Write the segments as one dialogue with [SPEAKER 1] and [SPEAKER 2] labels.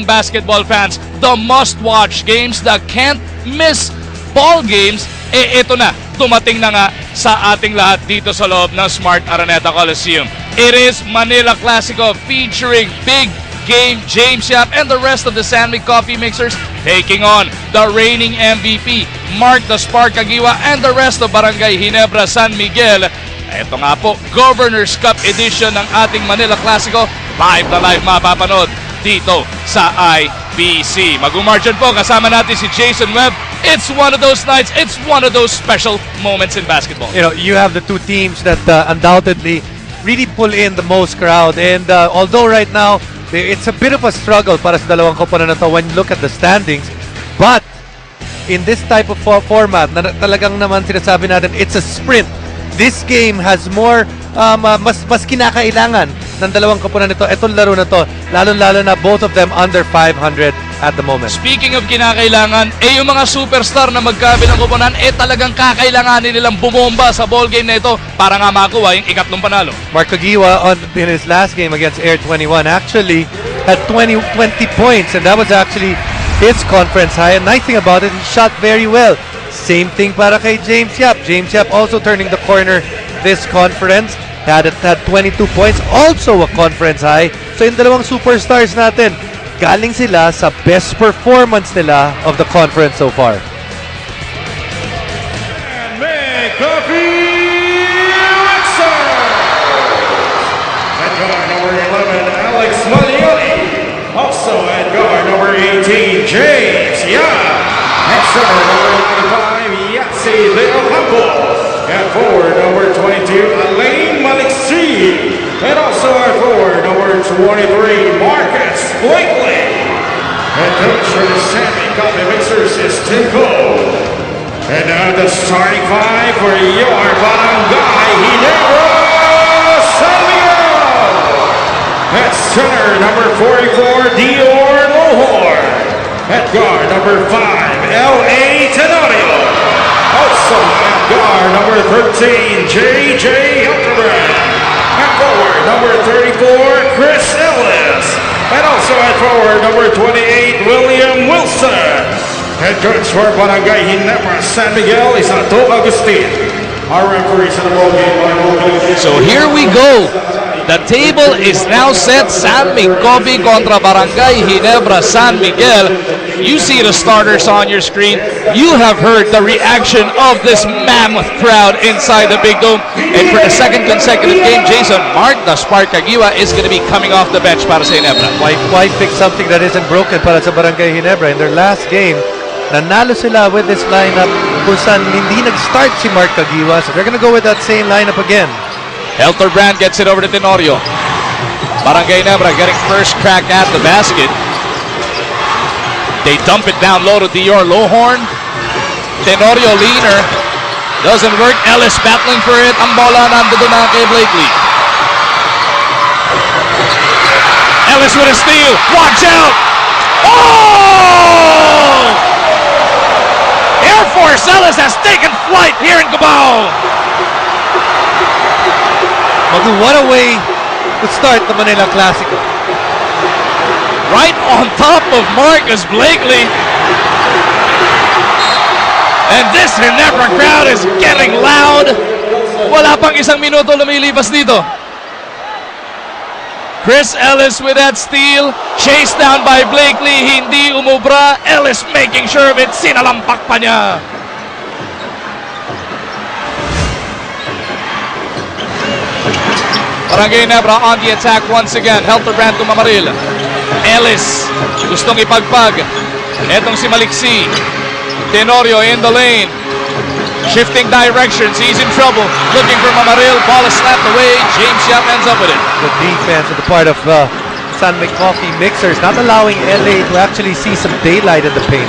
[SPEAKER 1] basketball fans, the must-watch games, the can't-miss ball games, ito na, dumating na nga sa ating lahat dito sa loob ng Smart Araneta Coliseum. It is Manila Classico featuring big game James Yap and the rest of the San Mig Coffee Mixers taking on the reigning MVP, Mark the Spark Agiwa, and the rest of Brgy Ginebra San Miguel. Ito nga po, Governor's Cup edition ng ating Manila Classico, live na live mapapanood dito sa IBC. Mag-umarchan po, kasama natin si Jason Webb. It's one of those nights, it's one of those special moments in basketball.
[SPEAKER 2] You know, you have the two teams that undoubtedly really pull in the most crowd, and although right now it's a bit of a struggle para sa dalawang koponan na to when you look at the standings, but in this type of format na talagang naman sinasabi natin, it's a sprint. This game has more mas kinakailangan ng dalawang koponan nito. Itong laro na to, lalo-lalo na both of them under 500 at the moment.
[SPEAKER 1] Speaking of kinakailangan, yung mga superstar na magkabilang koponan, talagang kakailanganin nilang bumomba sa ball game na ito para nga makuha yung ikatlong panalo.
[SPEAKER 2] Mark Agiwa in his last game against Air 21 actually had 20 points, and that was actually his conference high. And nice thing about it, he shot very well. Same thing para kay James Yap. James Yap also turning the corner this conference. Had 22 points, also a conference high. So yung dalawang superstars natin, galing sila sa best performance nila of the conference so far.
[SPEAKER 3] And make coffee Mixers! At guard number 11, Alex Maglioni. Also at guard number 18, James Yap. At center number 95, Yatsi Leo Campo. At forward number 22, Elaine Maliksi. And also at forward number 23, Marcus Blakely. And coach for the San Mig Coffee Mixers is Tim Cole. And now the starting five for your Brgy Ginebra San Miguel. At center number 44, Dior Lohorn. At guard number 5, L.A. Tenorio. Also at guard number 13, J.J. Hildebrand. At forward number 34, Chris Ellis. And also at forward number 28, William Wilson. Head coach for Brgy Ginebra San Miguel is Ato Agustin. Our referees in the ball game.
[SPEAKER 1] So here we go. The table is now set. San Mig Coffee contra Brgy Ginebra San Miguel. You see the starters on your screen. You have heard the reaction of this mammoth crowd inside the Big Dome. And for the second consecutive game, Jason, Mark the Spark Agiwa is going to be coming off the bench para sa Ginebra.
[SPEAKER 2] Why fix something that isn't broken para sa Brgy Ginebra? In their last game, nanalo sila with this lineup kung saan hindi nag-start si Mark Agiwa. So they're gonna go with that same lineup again.
[SPEAKER 1] Hildebrand gets it over to Tenorio. Brgy Ginebra getting first crack at the basket. They dump it down low to Dior Lohorn. Tenorio leaner. Doesn't work. Ellis battling for it. Ang bola nandoon na kay Blakely. Ellis with a steal. Watch out! Oh! Air Force Ellis has taken flight here in Cubao.
[SPEAKER 2] What a way to start the Manila Classico.
[SPEAKER 1] Right on top of Marcus Blakely. And this Ginebra crowd is getting loud. Wala pang isang minuto lumilipas dito. Chris Ellis with that steal. Chased down by Blakely. Hindi umubra. Ellis making sure of it. Sinalampak pa niya. Brgy Ginebra on the attack once again. Hildebrand to Mamaril. Ellis gustong ipagpag. Etong si Maliksi. Tenorio in the lane. Shifting directions. He's in trouble. Looking for Mamaril. Ball is slapped away. James Yap ends up with it.
[SPEAKER 2] The defense on the part of San Mig Coffee Mixers not allowing LA to actually see some daylight in the paint.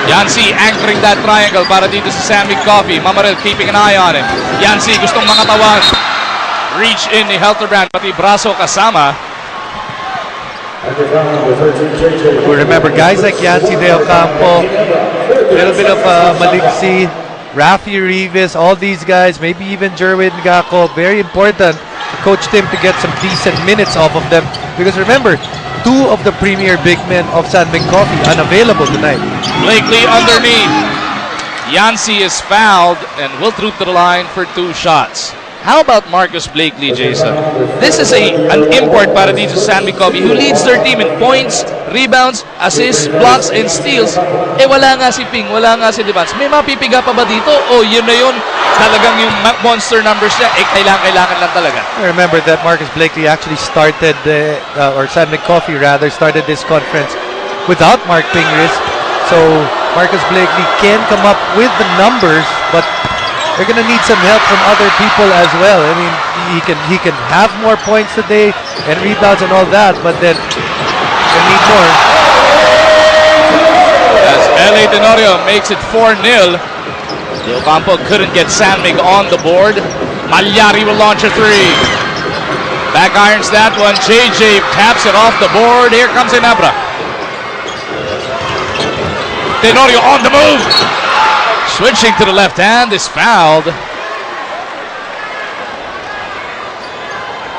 [SPEAKER 1] Yancy anchoring that triangle para dito sa San Mig Coffee. Mamaril keeping an eye on him. Yancy gustong mangatawan. Reach in ni Hildebrand, pati braso kasama.
[SPEAKER 2] We remember guys like Yancy Del Campo, a little bit of Maliksi, Rafi Rivas, all these guys, maybe even Jerwin Gako, very important Coach Tim to get some decent minutes off of them. Because remember, two of the premier big men of San Mig Coffee unavailable tonight.
[SPEAKER 1] Blakely underneath. Yancy is fouled and will through to the line for 2 shots. How about Marcus Blakely, Jason? This is an import para dito sa San Mig Coffee who leads their team in points, rebounds, assists, blocks, and steals. Wala nga si Ping, wala nga si Devance. May mapipiga pa ba dito? O yun na yun, talagang yung monster numbers niya, kailangan lang talaga.
[SPEAKER 2] Remember that Marcus Blakely actually started, or San Mig Coffee rather, started this conference without Mark Pingris. So Marcus Blakely can come up with the numbers, but they're gonna need some help from other people as well. I mean, he can have more points today and rebounds and all that, but then they need more.
[SPEAKER 1] As LA Tenorio makes it 4-0. De Ocampo couldn't get San Mig on the board. Malyari will launch a 3. Back irons that one. JJ taps it off the board. Here comes Ginebra. Tenorio on the move. Switching to the left hand is fouled.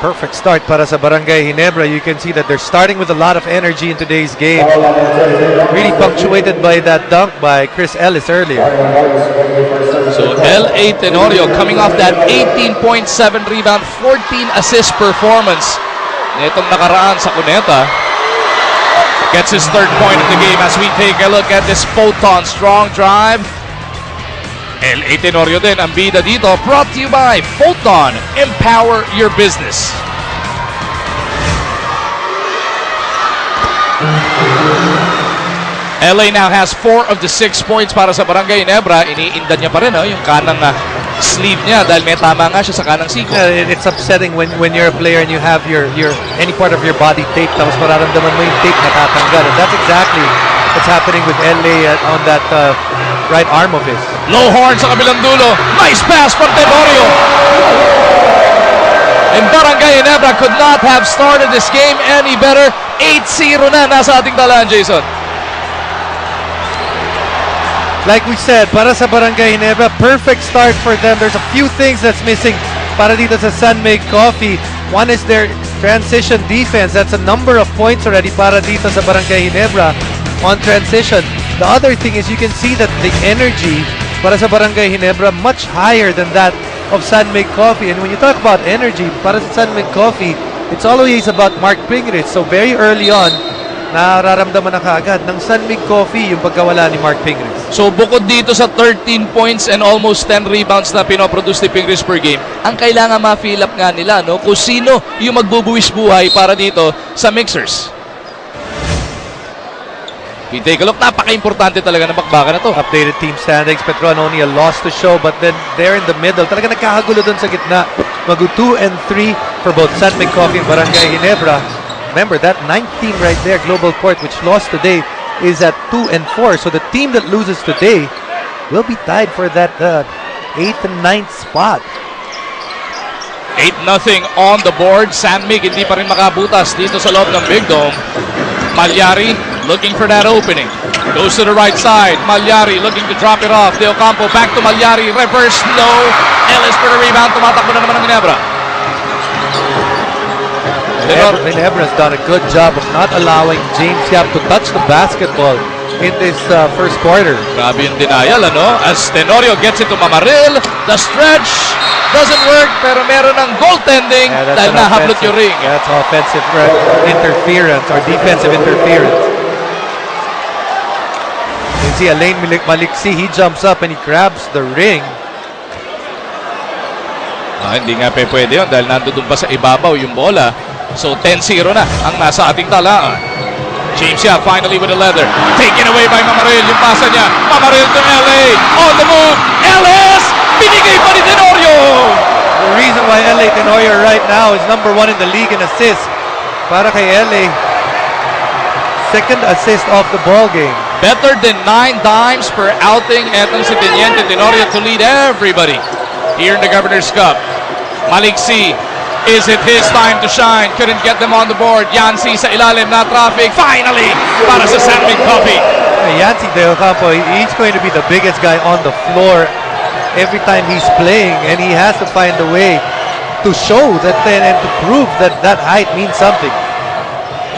[SPEAKER 2] Perfect start para sa Barangay Ginebra. You can see that they're starting with a lot of energy in today's game. Really punctuated by that dunk by Chris Ellis earlier.
[SPEAKER 1] So LA Tenorio coming off that 18.7 rebound, 14 assist performance nitong nakaraan sa Cuneta. Gets his 3rd point of the game as we take a look at this Photon strong drive. LA Tenorio din ang bida dito, brought to you by Photon. Empower your business. LA now has 4 of the 6 points para sa Barangay Ginebra. Iniindan niya pa rin yung kanang sleeve niya dahil may tama nga siya sa kanang siko.
[SPEAKER 2] It's upsetting when you're a player and you have your any part of your body taped, tapos mararamdaman mo yung tape natatanggal. And that's exactly what's happening with LA on that right arm of his.
[SPEAKER 1] Low horn sa kabilang dulo. Nice pass from Tenorio. And Barangay Ginebra could not have started this game any better. 8-0 na nasa ating talaan, Jason.
[SPEAKER 2] Like we said, para sa Barangay Ginebra, perfect start for them. There's a few things that's missing para dito sa San Mig Coffee. One is their transition defense. That's a number of points already para dito sa Barangay Ginebra on transition. The other thing is you can see that the energy para sa Barangay Ginebra much higher than that of San Mig Coffee. And when you talk about energy para sa San Mig Coffee, it's always about Mark Pingris. So very early on, nararamdaman na kaagad ng San Mig Coffee yung pagkawala ni Mark Pingris.
[SPEAKER 1] So bukod dito sa 13 points and almost 10 rebounds na pinoproduce ni Pingris per game, ang kailangan ma-fill up nga nila, no? Kung sino yung magbubuwis buhay para dito sa Mixers. We take a look, napaka-importante talaga ng bakbakan na to.
[SPEAKER 2] Updated team standings, Petron only a loss to show, but then they're in the middle. Talaga nagkakagulo dun sa gitna. Mag 2 and 3 for both San Mig Coffee and Barangay Ginebra. Remember, that 9th team right there, Global Port, which lost today, is at 2 and 4. So the team that loses today will be tied for that 8th and 9th spot.
[SPEAKER 1] 8-0 on the board. San Mig hindi pa rin makabutas dito sa loob ng Big Dome. Malyari looking for that opening. Goes to the right side. Malyari looking to drop it off. De Ocampo back to Malyari. Reverse, no. Ellis for the rebound. Tumatakbo na naman ng Ginebra.
[SPEAKER 2] Ginebra's done a good job of not allowing James Yap to touch the basketball in this first quarter.
[SPEAKER 1] Grabe yung denial, ano? As Tenorio gets it to Mamaril. The stretch doesn't work, pero meron ng goaltending dahil nahablot yung ring.
[SPEAKER 2] That's offensive interference or defensive interference. You see Alain Maliksi, he jumps up and he grabs the ring.
[SPEAKER 1] Hindi nga pwede yun dahil nandoon pa sa ibabaw yung bola. So 10-0 na ang nasa ating talaan. James Yap finally with a leather. Taken away by Mamaril. Yung pasa niya. Mamaril to LA. On the move. Ellis! Binigay pa ni Tenorio!
[SPEAKER 2] The reason why LA Tenorio right now is #1 in the league in assists. Para kay LA, second assist off the ball game.
[SPEAKER 1] Better than 9 dimes per outing. Etong si Teniente Tenorio to lead everybody here in the Governor's Cup. Maliksi. Is it his time to shine? Couldn't get them on the board. Yancy sa ilalim na traffic. Finally, para sa San Mig Coffee.
[SPEAKER 2] Yancy De Ocampo, he's going to be the biggest guy on the floor every time he's playing, and he has to find a way to show that and to prove that that height means something.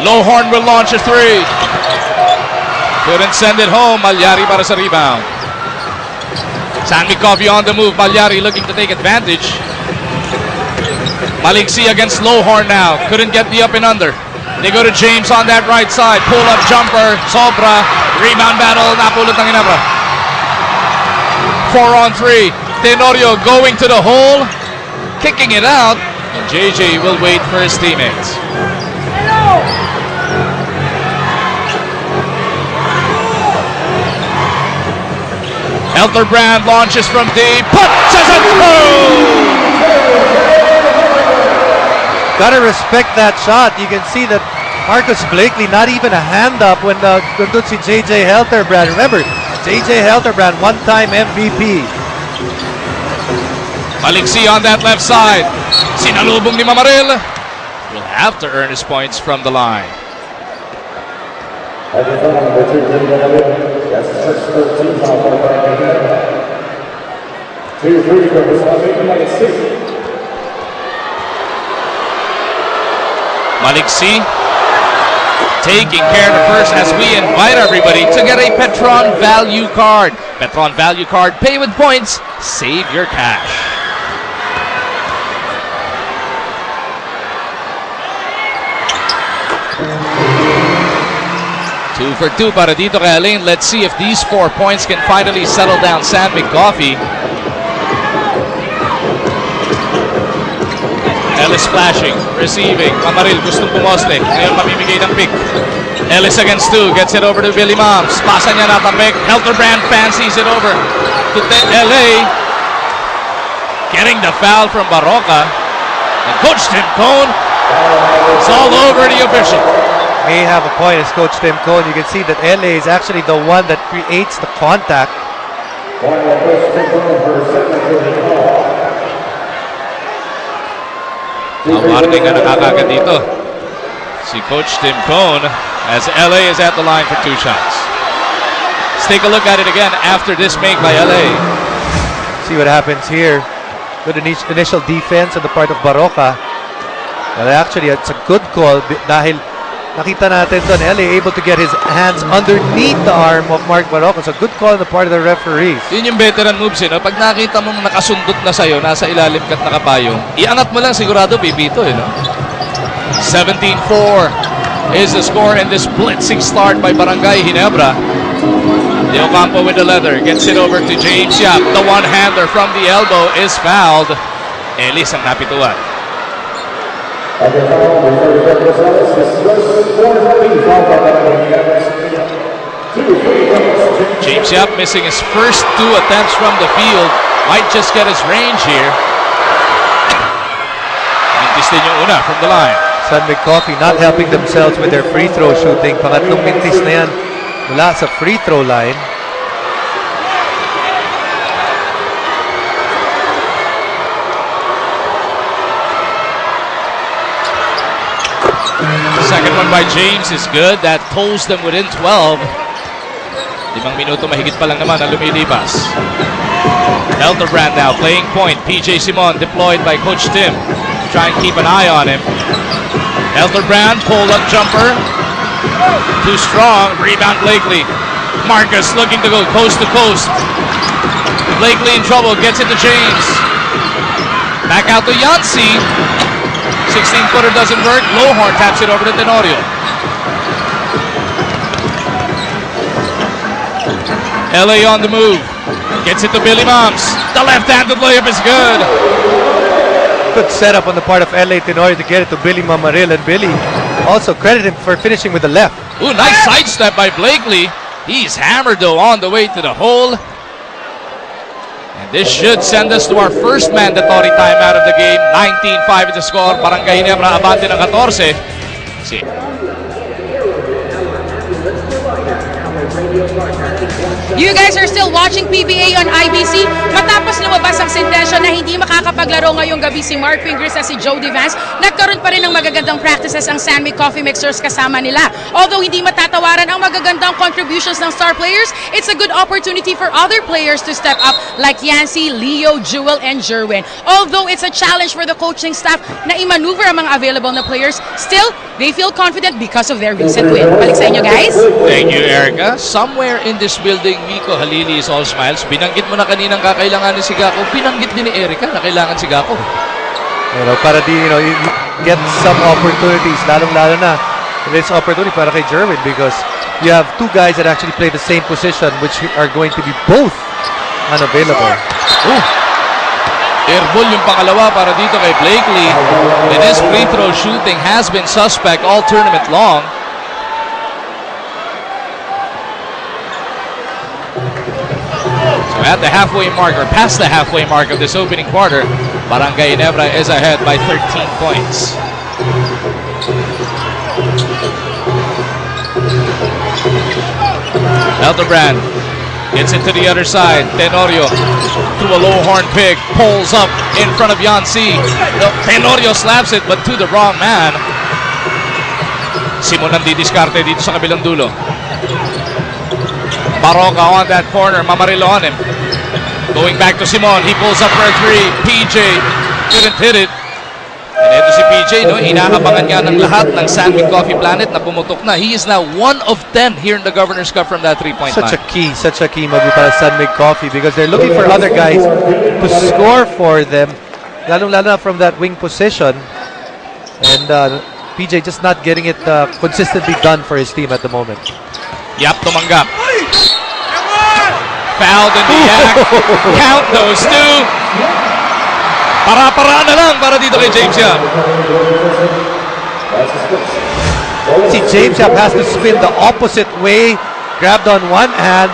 [SPEAKER 1] Lowhorn will launch a three. Couldn't send it home. Malyari para sa rebound. Sammy Coffey on the move. Malyari looking to take advantage. Maliksi against Lowhorn now. Couldn't get the up and under. They go to James on that right side. Pull-up jumper. Sobra. Rebound battle. Napulot ng Ginebra. 4 on 3. Tenorio going to the hole. Kicking it out. And JJ will wait for his teammates. Elterbrand launches from deep. Puts it through!
[SPEAKER 2] Gotta respect that shot. You can see that Marcus Blakely not even a hand up when doon si JJ Helterbrand. Remember, JJ Helterbrand, one-time MVP.
[SPEAKER 1] Maliksi on that left side. Sinalubong ni Mamaril. Will have to earn his points from the line. Maliksi taking care of first as we invite everybody to get a Petron Value Card. Petron Value Card, pay with points, save your cash. Two for two para dito kay Alain. Let's see if these 4 points can finally settle down Sam McCoffey. Ellis flashing, receiving. Mamaril gustong pumoste. Ngayon mamimigay ng pick. Ellis against 2. Gets it over to Billy Moms. Pasa niya natambik. Helterbrand fancies it over to LA. Getting the foul from Barroca. And Coach Tim Cone is all over the official.
[SPEAKER 2] May have a point as Coach Tim Cone. You can see that LA is actually the one that creates the contact.
[SPEAKER 1] Warning na nakakagat dito si Coach Tim Cone as LA is at the line for 2 shots. Let's take a look at it again after this make by LA.
[SPEAKER 2] See what happens here. Good initial defense on the part of Barroca. Well, actually, it's a good call dahil nakita natin doon, LA able to get his hands underneath the arm of Mark Barroca. So good call on the part of the referees.
[SPEAKER 1] Yun yung veteran moves, no? Pag nakita mong nakasundot na sa'yo, nasa ilalim ka't nakapayong, iangat mo lang, sigurado pipito, no? 17-4 is the score in this blitzing start by Brgy Ginebra. De Ocampo with the leather, gets it over to James Yap. The one-hander from the elbow is fouled. Ellis ang napituan. James Yap missing his first 2 attempts from the field. Might just get his range here. Mintis din yung una from the line.
[SPEAKER 2] Sam McCoffey not helping themselves with their free throw shooting. Pangatlong mintis na yan mula sa free throw line.
[SPEAKER 1] Second one by James is good. That pulls them within 12. 5 minuto mahigit pa lang naman ang lumilipas. Elterbrand now playing point. PJ Simon deployed by Coach Tim to try and keep an eye on him. Elterbrand pull-up jumper. Too strong. Rebound Blakely. Marcus looking to go coast to coast. Blakely in trouble. Gets it to James. Back out to Yancy. 16-footer doesn't work. Lowhorn taps it over to Tenorio. LA on the move. Gets it to Billy Moms. The left-handed layup is good.
[SPEAKER 2] Good setup on the part of LA Tenorio to get it to Billy Mamaril. And Billy also credit him for finishing with the left.
[SPEAKER 1] Ooh, nice sidestep by Blakely. He's hammered though on the way to the hole. And this should send us to our first mandatory timeout of the game. 19-5 is the score. Brgy Ginebra abante ng 14. See.
[SPEAKER 4] You guys are still watching PBA on IBC. Matapos lumabas ang sentensya na hindi makakapaglaro ngayong gabi si Mark Fingers at si Jody Vance, nagkaroon pa rin ng magagandang practices ang San Mig Coffee Mixers kasama nila. Although hindi matatawaran ang magagandang contributions ng star players, it's a good opportunity for other players to step up like Yancy, Leo, Jewel, and Jerwin. Although it's a challenge for the coaching staff na i-maneuver ang mga available na players, still, they feel confident because of their recent win. Balik sa inyo, guys.
[SPEAKER 1] Thank you, Erica. Somewhere in this building, Miko Halili is all smiles. Binanggit mo na kaninang kakailangan ni Sigako. Binanggit din ni Erica na kailangan Sigako.
[SPEAKER 2] Para di, you get some opportunities, lalong-lalo na this opportunity para kay Jerwin because you have two guys that actually play the same position which are going to be both unavailable.
[SPEAKER 1] Airball yung pangalawa para dito kay Blakely. And his free throw shooting has been suspect all tournament long. So at the halfway mark, or past the halfway mark of this opening quarter, Brgy Ginebra is ahead by 13 points. Elderbrand gets it to the other side. Tenorio through a low horn pick, pulls up in front of Yancy. Tenorio slaps it but to the wrong man. Simon ang didiskarte dito sa kabilang dulo. Baroka on that corner, Mamarilo on him. Going back to Simon, he pulls up for a three. PJ couldn't hit it. And ito si PJ, inaabangan nga ng lahat ng San Mig Coffee Planet na pumutok na. He is now 1 of 10 here in the Governor's Cup from that three-point line.
[SPEAKER 2] Such a key Magu para San Mig Coffee because they're looking for other guys to score for them, lalong-lalo na from that wing position. And PJ just not getting it consistently done for his team at the moment.
[SPEAKER 1] Yap, tumanggap. Fouled in the act. Count those two. Para-para na lang para dito kay James Yap.
[SPEAKER 2] See, James Yap has to spin the opposite way. Grabbed on one hand.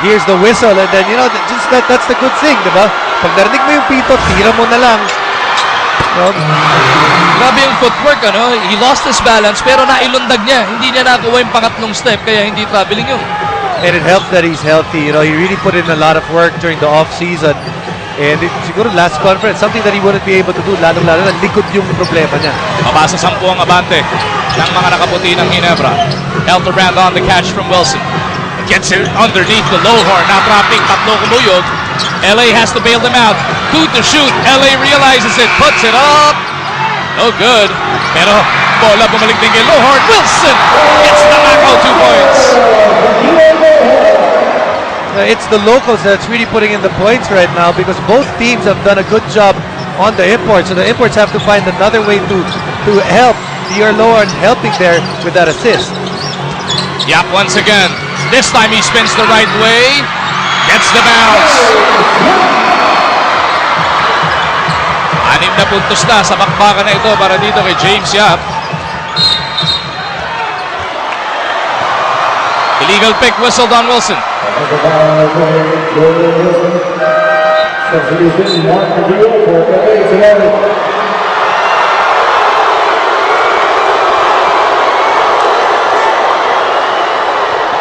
[SPEAKER 2] Here's the whistle. And then, that's the good thing, diba? Pag narinig mo yung pito, tira mo na lang.
[SPEAKER 1] Grabe yung footwork, He lost his balance pero nailundag niya. Hindi niya nakuha yung pangatlong step kaya hindi traveling yun.
[SPEAKER 2] And it helps that he's healthy. He really put in a lot of work during the off-season. And siguro last conference, something that he wouldn't be able to do, lalong-lalo na likod yung problema niya.
[SPEAKER 1] Mabasa 10 ang abante ng mga nakaputi ng Ginebra. Elderbrand on the catch from Wilson. Gets it underneath the low horn. Natrapping, tatlo kumuyog. LA has to bail them out. 2 to shoot. LA realizes it, puts it up. No good. Pero bola bumalik din kay Lowhorn. Wilson gets the knockout 2 points.
[SPEAKER 2] It's the locals that's really putting in the points right now because both teams have done a good job on the imports. So the imports have to find another way to help your Lowhorn helping there with that assist.
[SPEAKER 1] Yap once again. This time he spins the right way. Gets the bounce. 6 na puntos na sa bakbakan na ito para dito kay James Yap. Illegal pick whistled on Wilson.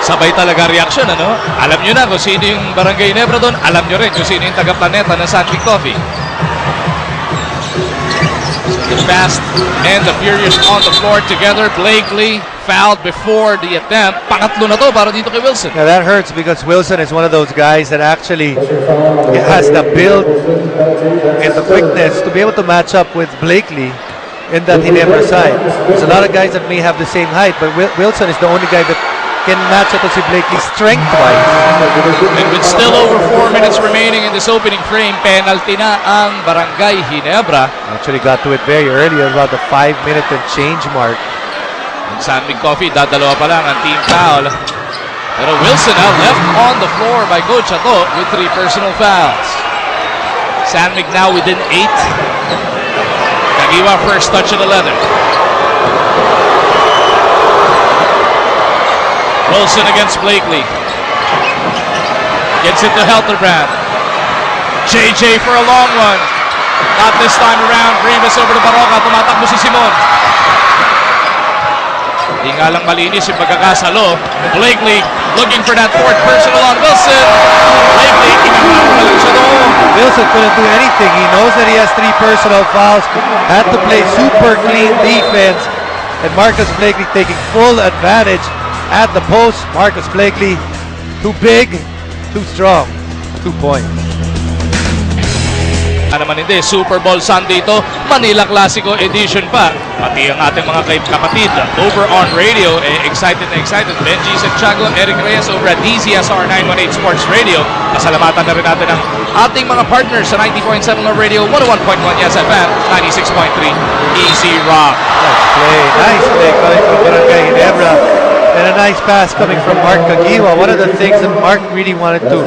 [SPEAKER 1] Sabay talaga reaction, Alam nyo na kung sino yung Brgy Ginebra doon. Alam nyo rin kung sino yung taga-planeta ng San Mig Coffee. The Fast and the Furious on the floor together. Blakely fouled before the attempt. Pangatlo na to para dito kay Wilson.
[SPEAKER 2] Now that hurts because Wilson is one of those guys that actually has the build and the quickness to be able to match up with Blakely in that Ginebra side. There's a lot of guys that may have the same height, but Wilson is the only guy that can match up to si Blakely strength-wise.
[SPEAKER 1] And with still over 4 minutes remaining in this opening frame, penalty na ang Brgy Ginebra.
[SPEAKER 2] Actually got to it very early, about the 5-minute and change mark.
[SPEAKER 1] Ang San Mig Coffee, dadalawa pa lang ang team foul. Pero Wilson now left on the floor by Coach Ato with 3 personal fouls. San Mig now within 8. Kagiwa first touch of the leather. Wilson against Blakely. Gets it to Elderbrand. JJ for a long one. Not this time around. Rivas over to Baroka. Tumatakbo si Simon. Hindi nga lang malinis yung pagkakasalo. Blakely looking for that fourth personal on Wilson. Blakely, inangalan na lang siya doon.
[SPEAKER 2] Wilson couldn't do anything. He knows that he has 3 personal fouls. Had to play super clean defense. And Marcus Blakely taking full advantage at the post. Marcus Blakely, too big, too strong. 2 points.
[SPEAKER 1] Ano naman hindi, Super Bowl Sunday ito, Manila Classico edition pa. Pati ang ating mga kapatid over on radio, excited na excited. Benji Santiago, Eric Reyes over at DZSR 918 Sports Radio. Pasalamatan na rin natin ang ating mga partners sa 90.7 Love Radio, 101.1 Yes FM, 96.3 Easy Rock.
[SPEAKER 2] Nice play coming from Brgy Ginebra. And a nice pass coming from Mark Kagiwa. One of the things that Mark really wanted to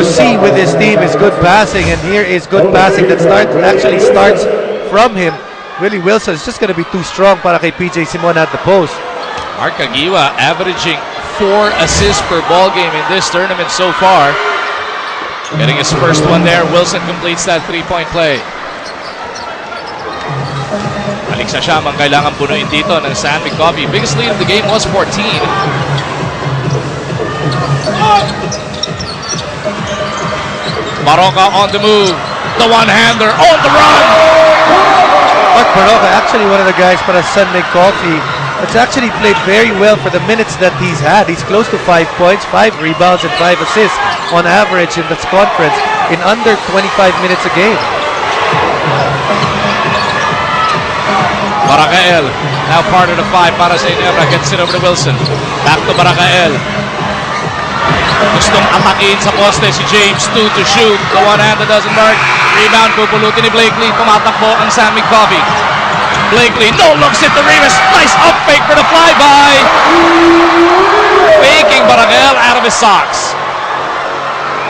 [SPEAKER 2] see with his team is good passing, and here is good passing that actually starts from him. Willie Wilson is just going to be too strong para kay PJ Simon at the post.
[SPEAKER 1] Mark Kagiwa averaging 4 assists per ball game in this tournament so far. Getting his first one there. Wilson completes that 3-point play. Balik sa Siam ang kailangan punuin dito ng San Mig Coffee. Biggest lead of the game was 14. Baroka on the move. The one-hander on the run.
[SPEAKER 2] Mark Baroka, actually one of the guys para San Mig Coffee, that's actually played very well for the minutes that he's had. He's close to 5 points, 5 rebounds, and 5 assists on average in this conference in under 25 minutes a game.
[SPEAKER 1] Barakael, now part of the 5 para sa Ginebra, gets it over to Wilson. Back to Barakael. Gustong atakin sa poste si James, 2 to shoot. The one-hander doesn't mark. Rebound, pupulutin ni Blakely. Tumatakbo ang San Mig Coffee. Blakely, no looks at the Remus. Nice up fake for the flyby. Faking Barakael out of his socks.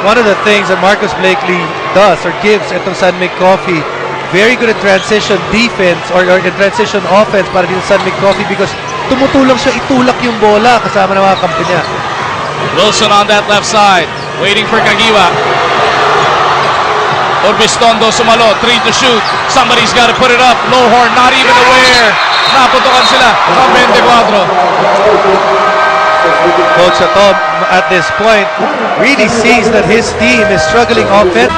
[SPEAKER 2] One of the things that Marcus Blakely does or gives itong San Mig Coffee, very good at transition defense or in transition offense para dito sa San Mig Coffee because tumutulong siya itulak yung bola kasama ng mga kampi niya.
[SPEAKER 1] Wilson on that left side, waiting for Kagiwa. Orbistondo sumalo, 3 to shoot. Somebody's got to put it up. Lowhorn not even aware. Naputukan sila ng 24.
[SPEAKER 2] Coach Atom at this point really sees that his team is struggling offense.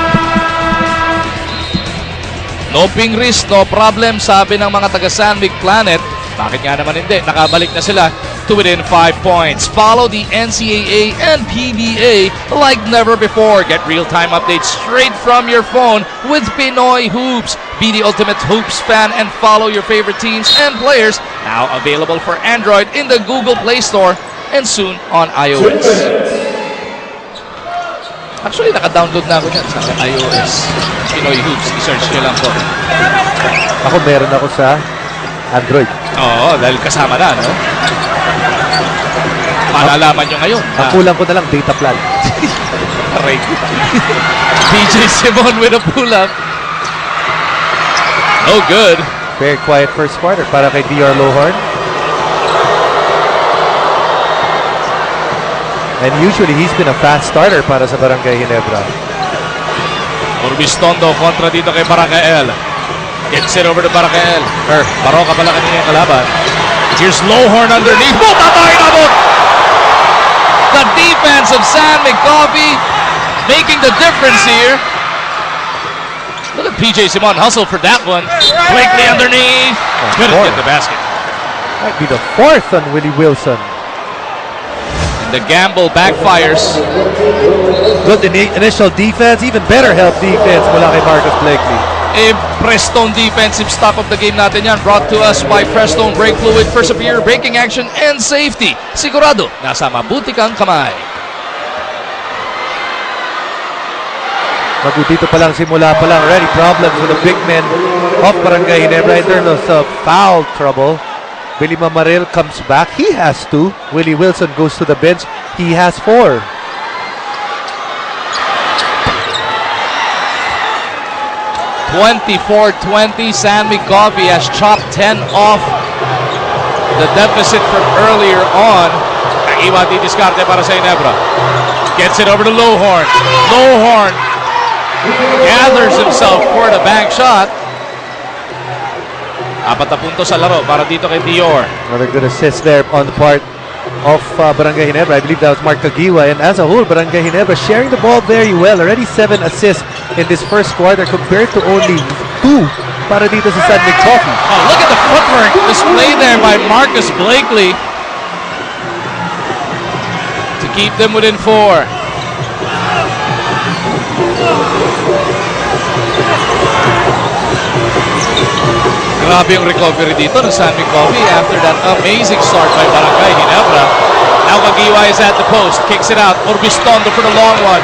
[SPEAKER 1] No pingris, no problem, sabi ng mga taga San Mig Planet. Bakit nga naman hindi? Nakabalik na sila to within 5 points. Follow the NCAA and PBA like never before. Get real-time updates straight from your phone with Pinoy Hoops. Be the ultimate Hoops fan and follow your favorite teams and players. Now available for Android in the Google Play Store and soon on iOS. Actually, naka-download na ako dyan sa iOS. Pinoy Hoops. I-search nyo lang po.
[SPEAKER 2] Ako meron ako sa Android.
[SPEAKER 1] Oo, dahil kasama na, no? Malalaman nyo ngayon.
[SPEAKER 2] Ang kulang ko na lang, data plan.
[SPEAKER 1] Aray kita. PJ Simon with a pull-up. No good.
[SPEAKER 2] Very quiet first quarter para kay DR Lowhorn. And usually, he's been a fast starter para sa Brgy Ginebra.
[SPEAKER 1] Orbistondo kontra dito kay Barakael. Gets it over to Barakael. Baroka pala kanina yung kalaban. Here's Lowhorn underneath. Abot! The defense of San Mig Coffee making the difference here. Look at PJ Simon hustle for that one. Blakely underneath. Couldn't get the basket.
[SPEAKER 2] Might be the 4th on Willie Wilson.
[SPEAKER 1] The gamble backfires.
[SPEAKER 2] Good initial defense, even better help defense mula kay Marcus Blakely.
[SPEAKER 1] Prestone defensive stop of the game natin yan. Brought to us by Prestone Brake Fluid for superior braking action and safety. Sigurado, nasa mabuti kang kamay.
[SPEAKER 2] Dito pa lang, simula pa lang, already problems with the big men of Brgy Ginebra in terms of foul trouble. Billy Mamaril comes back. He has 2. Willie Wilson goes to the bench. He has 4.
[SPEAKER 1] (24-20). San Mig Coffee has chopped 10 off the deficit from earlier on. Kagiwa didiskarte para sa Ginebra. Gets it over to Lowhorn. Lowhorn gathers himself for the bank shot. 4 na puntos sa laro para dito kay Dior.
[SPEAKER 2] Another good assist there on the part of Brgy Ginebra. I believe that was Mark Kagiwa. And as a whole, Brgy Ginebra sharing the ball very well. Already 7 assists in this first quarter compared to only 2 para dito sa San Mig Coffee.
[SPEAKER 1] Oh, look at the footwork displayed there by Marcus Blakely to keep them within 4. Grabe yung recovery dito ng San Mig Coffee after that amazing start by Brgy Ginebra. Now Kagiwa is at the post, kicks it out. Orbistondo for the long one.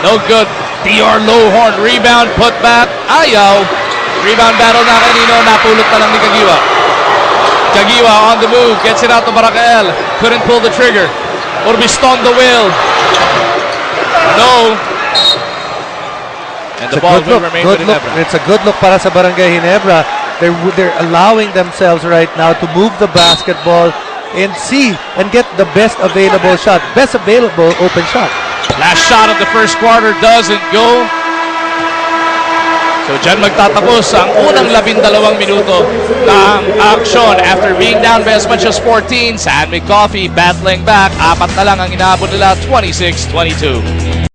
[SPEAKER 1] No good. DR Lowhorn, rebound, put back. Ayaw. Rebound battle na kanino, napulot na lang ni Kagiwa. Kagiwa on the move, gets it out to Baracael. Couldn't pull the trigger. Orbistondo will. No. And the ball will remain with Ginebra.
[SPEAKER 2] It's a good look para sa Brgy Ginebra. They're allowing themselves right now to move the basketball and see and get the best available shot. Best available open shot.
[SPEAKER 1] Last shot of the first quarter doesn't go. So dyan magtatapos ang unang 12 minuto ng action. After being down by as much as 14, San Mig Coffee battling back. 4 na lang ang inaabot nila, 26-22.